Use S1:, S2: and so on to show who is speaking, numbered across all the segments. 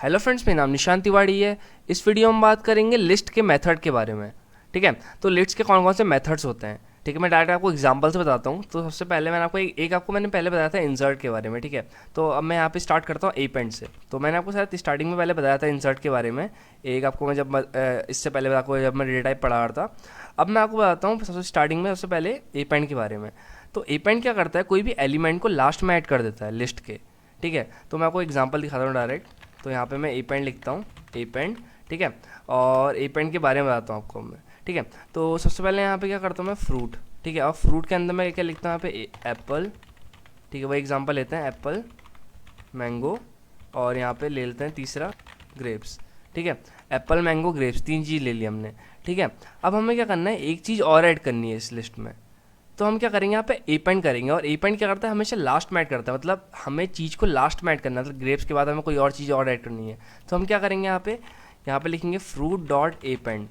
S1: Hello friends, मेरा नाम निशांत तिवारी है। इस वीडियो में बात करेंगे लिस्ट के मेथड के बारे में। ठीक है, तो लिस्ट के कौन कौन से मेथड्स होते हैं। ठीक है, मैं डायरेक्ट आपको एग्जांपल से बताता हूँ। तो सबसे पहले मैंने आपको आपको मैंने पहले बताया था इंसर्ट के बारे में। ठीक है, तो अब मैं यहाँ पे स्टार्ट करता हूँ अपेंड से। तो मैंने आपको शायद स्टार्टिंग में पहले बताया था इंसर्ट के बारे में। एक आपको मैं इससे पहले आपको जब मैं डेटा टाइप पढ़ा रहा था। अब मैं आपको बताता हूँ सबसे स्टार्टिंग में सबसे पहले अपेंड के बारे में। तो अपेंड क्या करता है, कोई भी एलिमेंट को लास्ट में ऐड कर देता है लिस्ट के। ठीक है, तो मैं आपको एग्जांपल दिखाता हूँ डायरेक्ट। तो यहाँ पे मैं अपेंड लिखता हूँ, अपेंड। ठीक है, और अपेंड के बारे में बताता हूँ आपको मैं। ठीक है, तो सबसे पहले यहाँ पे क्या करता हूँ मैं, फ्रूट। ठीक है, और फ्रूट के अंदर मैं क्या लिखता हूँ यहाँ पे, एप्पल। ठीक है, वही एग्जांपल लेते हैं, एप्पल, मैंगो, और यहाँ पे ले लेते हैं तीसरा, ग्रेप्स। ठीक है, एप्पल, मैंगो, ग्रेप्स, तीन चीज़ ले ली हमने। ठीक है, अब हमें क्या करना है, एक चीज़ और ऐड करनी है इस लिस्ट में। तो हम क्या करेंगे, यहाँ पे अपेंड करेंगे। और अपेंड क्या करता है, हमेशा लास्ट में ऐड करता है। मतलब हमें चीज़ को लास्ट में ऐड करना है, मतलब ग्रेप्स के बाद हमें कोई और चीज़ और ऐड करनी है। तो हम क्या करेंगे, यहाँ पे लिखेंगे फ्रूट डॉट अपेंड।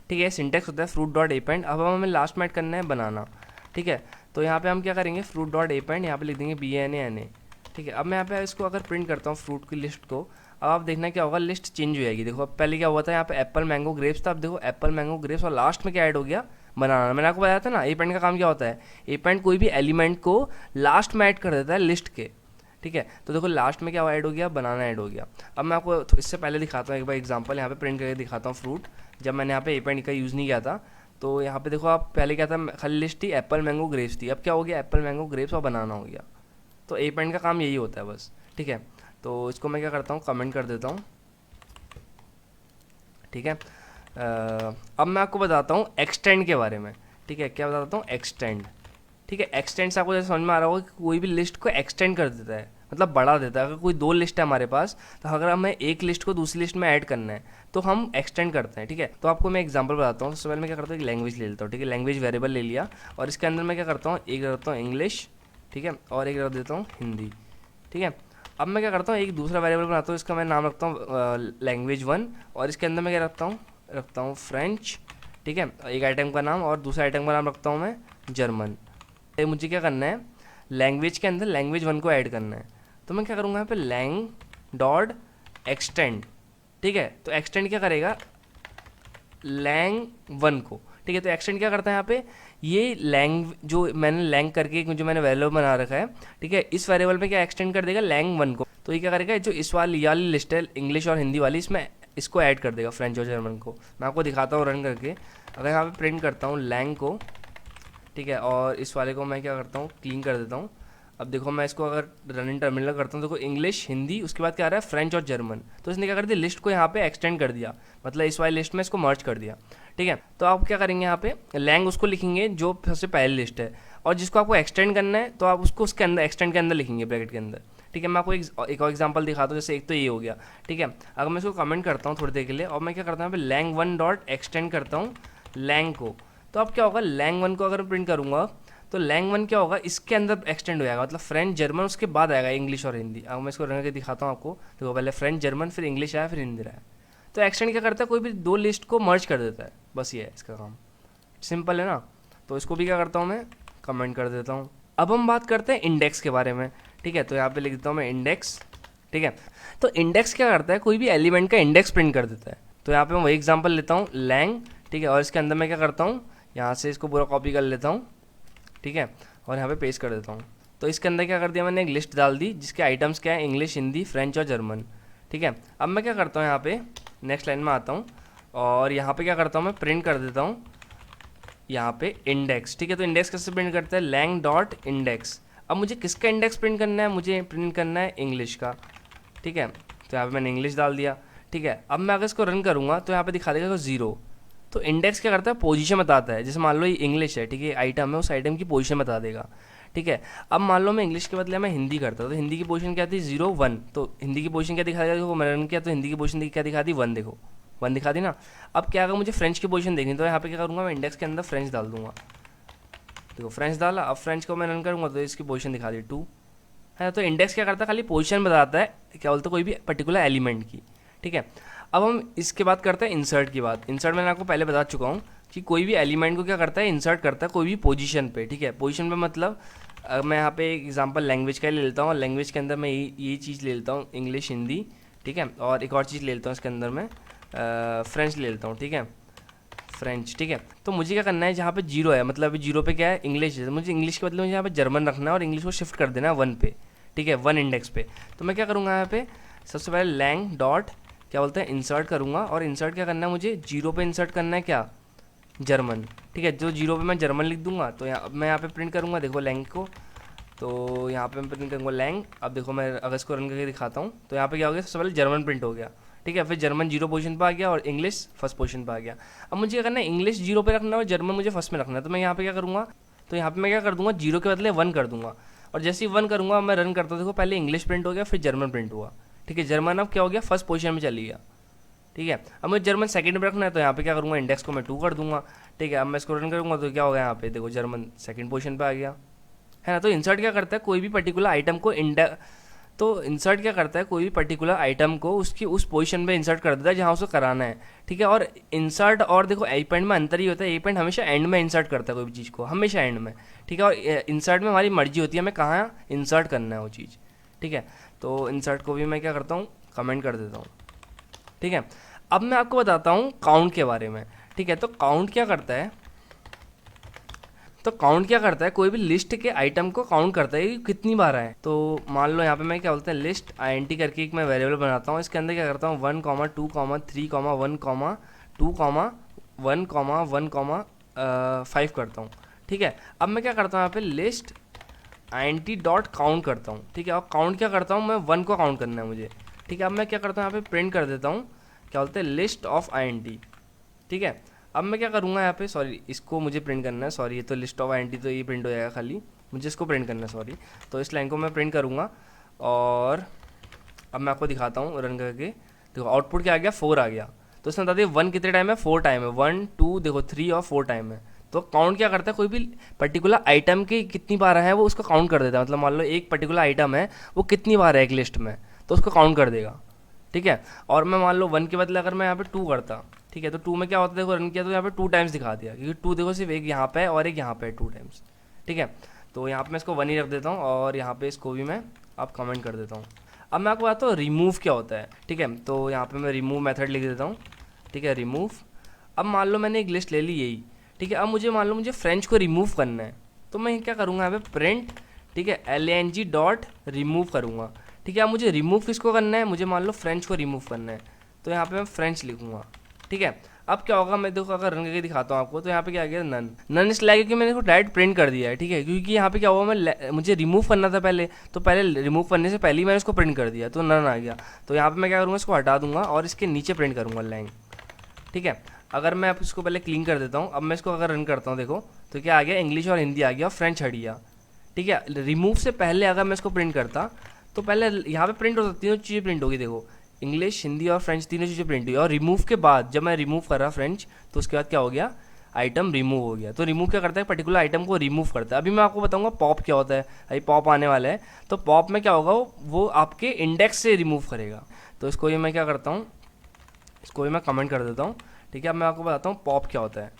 S1: ठीक है, सिंटेक्स होता है फ्रूट डॉट अपेंड। अब हमें लास्ट में ऐड करना है बनाना। ठीक है, तो यहाँ पे हम क्या करेंगे, फ्रूट डॉट अपेंड, यहाँ पे लिख देंगे BANA। ठीक है, अब मैं यहाँ पे इसको अगर प्रिंट करता हूँ फ्रूट की लिस्ट को, अब आप देखना क्या होगा, लिस्ट चेंज हो जाएगी। देखो अब पहले क्या हुआ था, यहाँ पे एप्पल, मैंगो, ग्रेप्स था। अब देखो एप्पल, मैंगो, ग्रेप्स, और लास्ट में क्या ऐड हो गया, बनाना। मैंने आपको बताया था ना, अपेंड का काम क्या होता है, अपेंड कोई भी एलिमेंट को लास्ट में ऐड कर देता है लिस्ट के। ठीक है, तो देखो लास्ट में क्या ऐड हो गया, बनाना ऐड हो गया। अब मैं आपको इससे पहले दिखाता हूँ एक बार एग्जांपल, यहाँ पे प्रिंट करके दिखाता हूँ फ्रूट। जब मैंने यहाँ पे अपेंड का यूज़ नहीं किया था, तो यहाँ पे देखो आप पहले क्या था, खाली लिस्ट थी, एप्पल, मैंगो, ग्रेप्स थी। अब क्या हो गया, एप्पल, मैंगो, ग्रेप्स और बनाना हो गया। तो अपेंड का काम यही होता है बस। ठीक है, तो इसको मैं क्या करता हूँ, कमेंट कर देता हूँ। ठीक है, अब मैं आपको बताता हूँ एक्सटेंड के बारे में। ठीक है, क्या बताता हूँ, एक्सटेंड। ठीक है, एक्सटेंड से आपको जैसे समझ में आ रहा होगा कि कोई भी लिस्ट को एक्सटेंड कर देता है, मतलब बढ़ा देता है। अगर कोई दो लिस्ट है हमारे पास, तो अगर हमें एक लिस्ट को दूसरी लिस्ट में ऐड करना है, तो हम एक्सटेंड करते हैं। ठीक है, तो आपको मैं एग्जांपल बताता हूँ। सबसे पहले मैं क्या करता हूँ, एक लैंग्वेज ले लेता हूँ। ठीक है, लैंग्वेज वेरिएबल ले लिया, और इसके अंदर मैं क्या करता हूँ, एक रखता हूँ इंग्लिश। ठीक है, और एक रख देता हूँ हिंदी। ठीक है, अब मैं क्या करता हूँ, एक दूसरा वेरिएबल बनाता हूँ, इसका मैं नाम रखता हूँ लैंग्वेज 1, और इसके अंदर मैं क्या रखता हूँ फ्रेंच। ठीक है, एक आइटम का नाम, और दूसरा आइटम का नाम रखता हूँ मैं जर्मन। मुझे क्या करना है, लैंग्वेज के अंदर लैंग्वेज 1 को ऐड करना है। तो मैं क्या करूँगा, यहाँ पे लैंग डॉट एक्सटेंड। ठीक है, तो एक्सटेंड क्या करेगा, लैंग 1 को। ठीक है, तो एक्सटेंड क्या करता है यहाँ पे, ये लैंग जो मैंने लैंग करके जो मैंने वेरिएबल बना रखा है, ठीक है, इस वेरिएबल में क्या एक्सटेंड कर देगा, लैंग 1 को। तो ये क्या करेगा, जो इस वाली लिस्ट है इंग्लिश और हिंदी वाली, इसमें इसको ऐड कर देगा, फ्रेंच और जर्मन को। मैं आपको दिखाता हूँ रन करके। अगर यहाँ पे प्रिंट करता हूँ लैंग को, ठीक है, और इस वाले को मैं क्या करता हूँ, क्लीन कर देता हूँ। अब देखो मैं इसको अगर रनिंग टर्मिनल करता हूँ, देखो इंग्लिश, हिंदी, उसके बाद क्या आ रहा है, फ्रेंच और जर्मन। तो इसने क्या कर दिया, लिस्ट को यहाँ पे एक्सटेंड कर दिया, मतलब इस वाली लिस्ट में इसको मर्ज कर दिया। ठीक है, तो आप क्या करेंगे, यहाँ पे लैंग उसको लिखेंगे जो सबसे पहली लिस्ट है, और जिसको आपको एक्सटेंड करना है तो आप उसको उसके अंदर एक्सटेंड के अंदर लिखेंगे, ब्रैकेट के अंदर। ठीक है, मैं आपको एक और एग्जांपल दिखाता हूँ। जैसे एक तो ये हो गया। ठीक है, अगर मैं इसको कमेंट करता हूँ थोड़ी देर के लिए, और मैं क्या करता हूँ, यहाँ पे लैंग 1 डॉट एक्सटेंड करता हूँ लैंग को। तो अब क्या होगा, लैंग 1 को अगर प्रिंट करूँगा, तो लैंग 1 क्या होगा, इसके अंदर एक्सटेंड हो जाएगा, मतलब फ्रेंच, जर्मन, उसके बाद आएगा इंग्लिश और हिंदी। अब मैं इसको रन करके दिखाता हूँ आपको। देखो पहले फ्रेंच, जर्मन, फिर इंग्लिश आया, फिर हिंदी आया। तो एक्सटेंड क्या करता है, कोई भी दो लिस्ट को मर्ज कर देता है, बस ये है इसका काम। सिंपल है ना। तो इसको भी क्या करता हूँ मैं, कमेंट कर देता हूँ। अब हम बात करते हैं इंडेक्स के बारे में। ठीक है, तो यहाँ पे लिख देता हूँ मैं इंडेक्स। ठीक है, तो इंडेक्स क्या करता है, कोई भी एलिमेंट का इंडेक्स प्रिंट कर देता है। तो यहाँ पे मैं वही एग्जांपल लेता हूँ, लैंग। ठीक है, और इसके अंदर मैं क्या करता हूँ, यहाँ से इसको पूरा कॉपी कर लेता हूँ। ठीक है, और यहाँ पे पेस्ट कर देता हूँ। तो इसके अंदर क्या कर दिया, मैंने एक लिस्ट डाल दी जिसके आइटम्स क्या है, इंग्लिश, हिंदी, फ्रेंच और जर्मन। ठीक है, अब मैं क्या करता हूँ, यहाँ पे नेक्स्ट लाइन में आता हूँ, और यहाँ पे क्या करता हूँ, मैं प्रिंट कर देता हूँ यहाँ पे इंडेक्स। ठीक है, तो इंडेक्स कैसे प्रिंट करते हैं, लैंग डॉट इंडेक्स। अब मुझे किसका इंडेक्स प्रिंट करना है, मुझे प्रिंट करना है इंग्लिश का। ठीक है, तो यहाँ पे मैंने इंग्लिश डाल दिया। ठीक है, अब मैं अगर इसको रन करूँगा तो यहाँ पे दिखा देगा 0। तो इंडेक्स क्या करता है, पोजीशन बताता है। जैसे मान लो ये इंग्लिश है, ठीक है, आइटम है, उस आइटम की पोजीशन बता देगा। ठीक है, अब मान लो मैं इंग्लिश के बदले मैं हिंदी करता हूँ, तो हिंदी की पोजीशन क्या थी, 0 1। तो हिंदी की पोजीशन क्या दिखा देगा, देखो मैंने रन किया तो हिंदी की पोजीशन क्या दिखा दी, 1। देखो 1 दिखा दी ना। अब क्या, अगर मुझे फ्रेंच की पोजीशन देखनी, तो यहाँ पे क्या करूँगा, मैं इंडेक्स के अंदर फ्रेंच डाल दूंगा। देखो फ्रेंच डाला, अब फ्रेंच को मैं रन करूँगा तो इसकी पोजीशन दिखा दी 2 है। तो इंडेक्स क्या करता है, खाली पोजीशन बताता है, क्या बोलते हैं, कोई भी पर्टिकुलर एलिमेंट की। ठीक है, अब हम इसके बात करते हैं इंसर्ट की बात। इंसर्ट मैंने आपको पहले बता चुका हूँ कि कोई भी एलिमेंट को क्या करता है, इंसर्ट करता है कोई भी पोजीशन पे। ठीक है, पोजीशन पे मतलब मैं यहाँ पे एक एग्जांपल लैंग्वेज का ले लेता हूँ, और लैंग्वेज के अंदर मैं ये चीज़ ले लेता हूँ, इंग्लिश, हिंदी। ठीक है। और एक और चीज़ ले लेता हूँ इसके अंदर मैं, फ्रेंच ले लेता हूँ, ठीक है, फ्रेंच, ठीक है। तो मुझे क्या करना है, जहाँ पे जीरो है मतलब अभी जीरो पे क्या है, इंग्लिश है, मुझे इंग्लिश के बदले मुझे यहाँ पे जर्मन रखना है और इंग्लिश को शिफ्ट कर देना है 1 पे, ठीक है, 1 इंडेक्स पे। तो मैं क्या करूँगा यहाँ पे, सबसे पहले लैंग डॉट क्या बोलते हैं इंसर्ट करूँगा, और इंसर्ट क्या करना है मुझे, जीरो पे इंसर्ट करना है क्या, जर्मन, ठीक है। जो जीरो पे मैं जर्मन लिख दूंगा, तो मैं यहाँ पे प्रिंट करूँगा, देखो लैंग को, तो यहाँ पे मैं प्रिंट करूँगा लैंग। अब देखो मैं अगर इसको रन करके दिखाता हूँ, तो यहाँ पे क्या हो गया, सबसे पहले जर्मन प्रिंट हो गया, ठीक है, फिर जर्मन जीरो पोजीशन पे आ गया और इंग्लिश फर्स्ट पोजीशन पे आ गया। अब मुझे क्या करना है, इंग्लिश जीरो पे रखना है और जर्मन मुझे फर्स्ट में रखना है। तो मैं यहाँ पे क्या करूँगा, तो यहाँ पे मैं क्या कर दूँगा, जीरो के बदले 1 कर दूँगा, और जैसे ही 1 करूँगा मैं रन करता हूँ, देखो पहले इंग्लिश प्रिंट हो गया फिर जर्मन प्रिंट हुआ, ठीक है। जर्मन अब क्या हो गया, फर्स्ट पोजीशन में चली गया, ठीक है। अब मुझे जर्मन सेकंड में रखना है, तो यहाँ पे क्या करूँगा, इंडेक्स को मैं 2 कर दूंगा, ठीक है। अब मैं इसको रन करूँगा तो क्या होगा, यहाँ पे देखो जर्मन सेकंड पोजीशन पे आ गया, है ना। तो इंसर्ट क्या करता है, कोई भी पर्टिकुलर आइटम को इंसर्ट क्या करता है, कोई भी पर्टिकुलर आइटम को उसकी उस पोजीशन पे इंसर्ट कर देता है जहाँ उसको कराना है, ठीक है। और इंसर्ट और देखो ए पॉइंट में अंतर ही होता है, ए पॉइंट हमेशा एंड में इंसर्ट करता है कोई भी चीज़ को, हमेशा एंड में, ठीक है। और इंसर्ट में हमारी मर्जी होती है हमें कहाँ इंसर्ट करना है वो चीज़, ठीक है। तो इंसर्ट को भी मैं क्या करता हूँ, कमेंट कर देता हूँ, ठीक है। अब मैं आपको बताता हूँ काउंट के बारे में, ठीक है। तो काउंट क्या करता है, तो काउंट क्या करता है, कोई भी लिस्ट के आइटम को काउंट करता है कि कितनी बार आए। तो मान लो यहाँ पे मैं क्या बोलते हैं, लिस्ट INT करके एक मैं वेरिएबल बनाता हूँ, इसके अंदर क्या करता हूँ 1, 2, 3, 1, 2, 1, 1, 5 करता हूँ, ठीक है। अब मैं क्या करता हूँ यहाँ पे लिस्ट INT डॉट काउंट करता हूँ, ठीक है। और काउंट क्या करता हूँ मैं, 1 को काउंट करना है मुझे, ठीक है। अब मैं क्या करता हूँ यहाँ पे प्रिंट कर देता हूँ, क्या बोलते हैं लिस्ट ऑफ INT, ठीक है। अब मैं क्या करूँगा यहाँ पे, सॉरी इसको मुझे प्रिंट करना है, सॉरी ये तो लिस्ट ऑफ INT तो ये प्रिंट हो जाएगा खाली, मुझे इसको प्रिंट करना है, सॉरी। तो इस लाइन को मैं प्रिंट करूँगा, और अब मैं आपको दिखाता हूँ रन करके, देखो आउटपुट क्या आ गया, 4 आ गया। तो इसमें बता दिए 1 कितने टाइम है, 4 टाइम है, 1, 2 देखो 3 और 4 टाइम है। तो काउंट क्या करता है, कोई भी पर्टिकुलर आइटम की कितनी बार है वो उसको काउंट कर देता है, मतलब मान लो एक पर्टिकुलर आइटम है वो कितनी बार है एक लिस्ट में, तो उसको काउंट कर देगा, ठीक है। और मैं मान लो 1 के बदले अगर मैं यहाँ पे 2 करता, ठीक है, तो 2 में क्या होता है, देखो रन किया तो यहाँ पे 2 टाइम्स दिखा दिया, क्योंकि 2 देखो सिर्फ एक यहाँ पे है और एक यहाँ पे है 2 टाइम्स, ठीक है। तो यहाँ पे मैं इसको 1 ही रख देता हूँ, और यहाँ पे इसको भी मैं आप कमेंट कर देता हूँ। अब मैं आपको बताता हूँ रिमूव क्या होता है, ठीक है। तो यहाँ पे मैं रिमूव मेथड लिख देता हूँ, ठीक है, रिमूव। अब मान लो मैंने एक लिस्ट ले ली यही, ठीक है। अब मुझे मान लो मुझे फ्रेंच को रिमूव करना है, तो मैं क्या करूँगा यहाँ पे प्रिंट, ठीक है, LANG डॉट रिमूव करूँगा, ठीक है। अब मुझे रिमूव किसको करना है, मुझे मान लो फ्रेंच को रिमूव करना है, तो यहाँ पे मैं फ्रेंच लिखूँगा, ठीक है। अब क्या होगा, मैं देखो अगर रन करके दिखाता हूँ आपको, तो यहाँ पे क्या आ गया, नन इसलिए कि मैंने इसको डायरेक्ट प्रिंट कर दिया है, ठीक है। क्योंकि यहाँ पे क्या हुआ, मुझे रिमूव करना था पहले, तो पहले रिमूव करने से पहले ही मैंने इसको प्रिंट कर दिया, तो नन आ गया। तो यहाँ पे मैं क्या करूँगा, इसको हटा दूंगा और इसके नीचे प्रिंट करूँगा लैंग, ठीक है। अगर मैं अब इसको पहले क्लीन कर देता हूँ, अब मैं इसको अगर रन करता हूँ देखो, तो क्या आ गया, इंग्लिश और हिंदी आ गया और फ्रेंच हट गया, ठीक है। रिमूव से पहले अगर मैं इसको प्रिंट करता, तो पहले यहाँ पे प्रिंट होता, तीनों चीज़ें प्रिंट होगी, देखो इंग्लिश, हिंदी और फ्रेंच तीनों चीज़ें प्रिंट हुई। और रिमूव के बाद जब मैं रिमूव कर रहा फ्रेंच, तो उसके बाद क्या हो गया, आइटम रिमूव हो गया। तो रिमूव क्या करता है, पर्टिकुलर आइटम को रिमूव करता है। अभी मैं आपको बताऊंगा पॉप क्या होता है, अभी पॉप आने वाला है। तो पॉप में क्या होगा, वो आपके इंडेक्स से रिमूव करेगा। तो इसको ये मैं क्या करता हूँ, इसको भी मैं कमेंट कर देता हूँ, ठीक है। अब मैं आपको बताता हूँ पॉप क्या होता है।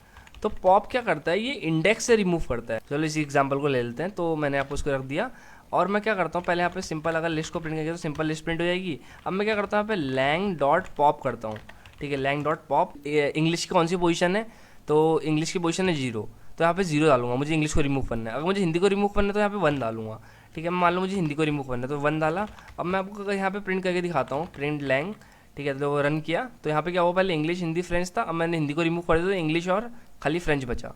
S1: तो पॉप क्या करता है, ये इंडेक्स से रिमूव करता है। चलो इसी एग्जांपल को ले लेते हैं। तो मैंने आपको इसको रख दिया, और मैं क्या करता हूँ, पहले यहाँ पे सिंपल अगर लिस्ट को प्रिंट करेंगे तो सिंपल लिस्ट प्रिंट हो जाएगी। अब मैं क्या करता हूँ, यहाँ पे लैंग डॉट पॉप करता हूँ, ठीक है। लैंग डॉट पॉप, इंग्लिश की कौन सी पोजीशन है, तो इंग्लिश की पोजीशन है 0, तो यहाँ पे 0 डालूंगा, मुझे इंग्लिश को रिमूव करना है। अगर मुझे हिंदी को रिमूव करना है तो यहाँ पे 1 डालूंगा, ठीक है। मान लो मुझे हिंदी को रिमूव करना है तो 1 डाला। अब मैं आपको यहाँ पे प्रिंट करके दिखाता हूँ, प्रिंट लैंग, ठीक है। तो रन किया तो यहाँ पे क्या हुआ, पहले इंग्लिश, हिंदी, फ्रेंच था। अब मैंने हिंदी को रिमूव कर दिया तो इंग्लिश और खाली फ्रेंच बचा,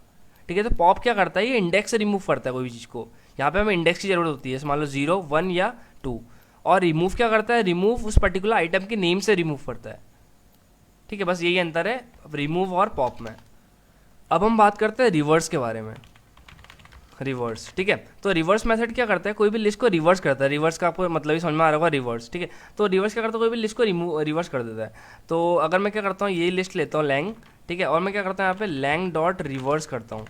S1: ठीक है। तो पॉप क्या करता है, ये इंडेक्स से रिमूव करता है कोई भी चीज़ को। यहाँ पे हमें इंडेक्स की जरूरत होती है, मान लो 0, 1 या 2। और रिमूव क्या करता है, रिमूव उस पर्टिकुलर आइटम के नेम से रिमूव करता है, ठीक है। बस यही अंतर है रिमूव और पॉप में। अब हम बात करते हैं रिवर्स के बारे में, रिवर्स, ठीक है। तो रिवर्स मेथड क्या करता है, कोई भी लिस्ट को रिवर्स करता है। रिवर्स का आपको मतलब ही समझ में आ रहा होगा, रिवर्स, ठीक है। तो रिवर्स क्या करता है, कोई भी लिस्ट को रिवर्स कर देता है। तो अगर मैं क्या करता हूँ, ये लिस्ट लेता हूँ लैंग, ठीक है, और मैं क्या करता हूँ यहाँ पे लैंग डॉट रिवर्स करता हूँ,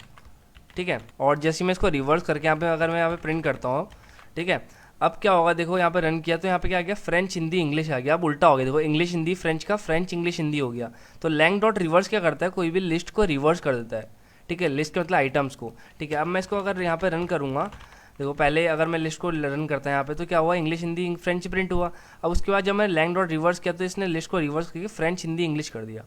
S1: ठीक है। और जैसे मैं इसको रिवर्स करके यहाँ पे अगर मैं यहाँ पे प्रिंट करता हूँ, ठीक है। अब क्या होगा, देखो यहाँ पे रन किया तो यहाँ पे क्या आ गया, फ्रेंच, हिंदी, इंग्लिश आ गया। अब उल्टा हो गया, देखो इंग्लिश, हिंदी, फ्रेंच का फ्रेंच, इंग्लिश, हिंदी हो गया। तो लैंग डॉट रिवर्स क्या करता है, कोई भी लिस्ट को रिवर्स कर देता है, ठीक है। लिस्ट के मतलब आइटम्स को, ठीक है। अब मैं इसको अगर यहाँ पे रन करूँगा, देखो पहले अगर मैं लिस्ट को रन करता है यहाँ पे तो क्या हुआ, इंग्लिश हिंदी फ्रेंच प्रिंट हुआ। अब उसके बाद जब मैं लैंग डॉट रिवर्स किया तो इसने लिस्ट को रिवर्स करके फ्रेंच हिंदी इंग्लिश कर दिया।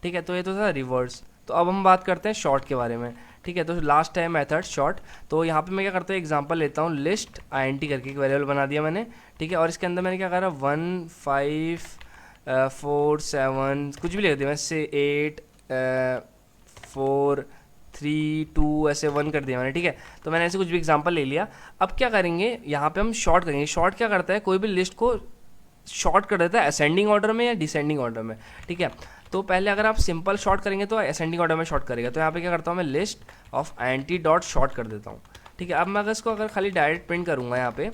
S1: ठीक है, तो ये तो था रिवर्स। तो अब हम बात करते हैं शॉर्ट के बारे में। ठीक है, तो लास्ट है मेथड शॉर्ट। तो यहाँ पे मैं क्या करता हूँ, एग्जांपल लेता हूँ, लिस्ट INT करके एक वेरिएबल बना दिया मैंने। ठीक है, और इसके अंदर मैंने क्या करा, 1 5 4 7 कुछ भी लिख दिया, मैं 8 4 3 2 ऐसे 1 कर दिया मैंने। ठीक है, तो मैंने ऐसे कुछ भी एग्जांपल ले लिया। अब क्या करेंगे, यहाँ पे हम शॉर्ट करेंगे। शॉर्ट क्या करता है, कोई भी लिस्ट को शॉर्ट कर देता है असेंडिंग ऑर्डर में या डिसेंडिंग ऑर्डर में। ठीक है, तो पहले अगर आप सिंपल शॉर्ट करेंगे तो असेंडिंग ऑर्डर में शॉर्ट करेगा। तो यहाँ पे क्या करता हूँ, मैं list of INT dot short कर देता हूँ। ठीक है, अब मैं अगर इसको खाली डायरेक्ट प्रिंट करूँगा, यहाँ पे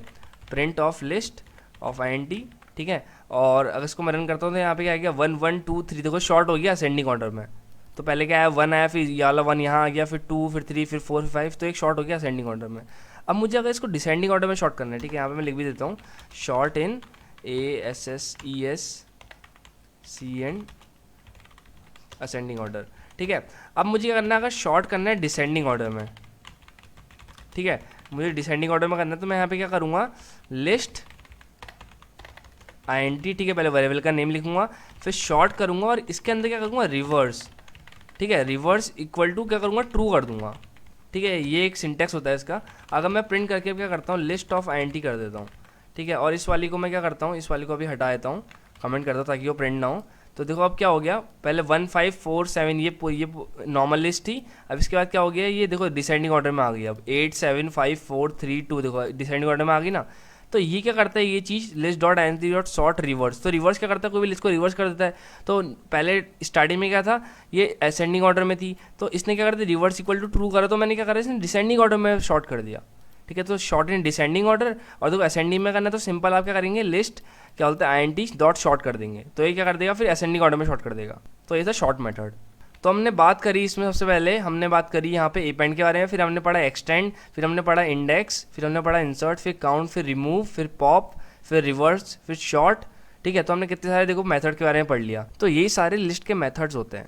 S1: print of list of INT। ठीक है, और अगर इसको मैं रन करता हूँ तो यहाँ पे क्या आ गया, 1 1 2 3, देखो शॉर्ट हो गया असेंडिंग ऑर्डर में। तो पहले क्या आया, 1 आया, फिर ये वाला 1 यहाँ आ गया, फिर 2, फिर 3, फिर 4, फिर 5, तो एक शॉर्ट हो गया असेंडिंग ऑर्डर में। अब मुझे अगर इसको डिसेंडिंग ऑर्डर में शॉर्ट करना है, ठीक है, यहाँ पे मैं लिख भी देता हूँ, शॉर्ट इन ASSESCN असेंडिंग ऑर्डर। ठीक है, अब मुझे क्या करना है, अगर शॉर्ट करना है डिसेंडिंग ऑर्डर में, ठीक है, मुझे डिसेंडिंग ऑर्डर में करना है, तो मैं यहाँ पे क्या करूँगा, लिस्ट INT। ठीक है, पहले वेरिएबल का नेम लिखूंगा, फिर शॉर्ट करूँगा और इसके अंदर क्या करूँगा, रिवर्स। ठीक है, रिवर्स इक्वल टू क्या करूँगा, ट्रू कर दूंगा। ठीक है, ये एक सिंटेक्स होता है इसका। अगर मैं प्रिंट करके क्या करता हूँ, लिस्ट ऑफ INT कर देता हूँ। ठीक है, और इस वाली को मैं क्या करता हूँ, इस वाली को अभी हटा देता हूँ, कमेंट करता हूँ ताकि वो प्रिंट ना हो। तो देखो अब क्या हो गया, पहले 1 5 4 7 ये नॉर्मल लिस्ट थी। अब इसके बाद क्या हो गया, ये देखो डिसेंडिंग ऑर्डर में आ गई। अब 8 7 5 4 3 2 देखो डिसेंडिंग ऑर्डर में आ गई ना। तो ये क्या करता है, ये चीज़ list dot INT dot short reverse. तो रिवर्स क्या करता है, कोई भी लिस्ट को रिवर्स कर देता है। तो पहले स्टार्टिंग में क्या था, ये असेंडिंग ऑर्डर में थी, तो इसने क्या कर दिया, रिवर्स इक्वल टू ट्रू करा, तो मैंने क्या करा, इसने डिसेंडिंग ऑर्डर में शॉर्ट कर दिया। ठीक है, तो शॉर्ट इन डिसेंडिंग ऑर्डर। और देखो असेंडिंग में करना है तो सिंपल आप क्या करेंगे, लिस्ट क्या बोलते हैं INT डॉट शॉर्ट कर देंगे, तो ये क्या कर देगा, फिर असेंडिंग ऑर्डर में शॉर्ट कर देगा। तो ये था शॉर्ट मेथड। तो हमने बात करी इसमें, सबसे पहले हमने बात करी यहाँ पे अपेंड के बारे में, फिर हमने पढ़ा एक्सटेंड, फिर हमने पढ़ा इंडेक्स, फिर हमने पढ़ा इंसर्ट, फिर काउंट, फिर रिमूव, फिर पॉप, फिर रिवर्स, फिर शॉर्ट। ठीक है, तो हमने कितने सारे देखो मेथड के बारे में पढ़ लिया। तो यही सारे लिस्ट के मेथड्स होते हैं।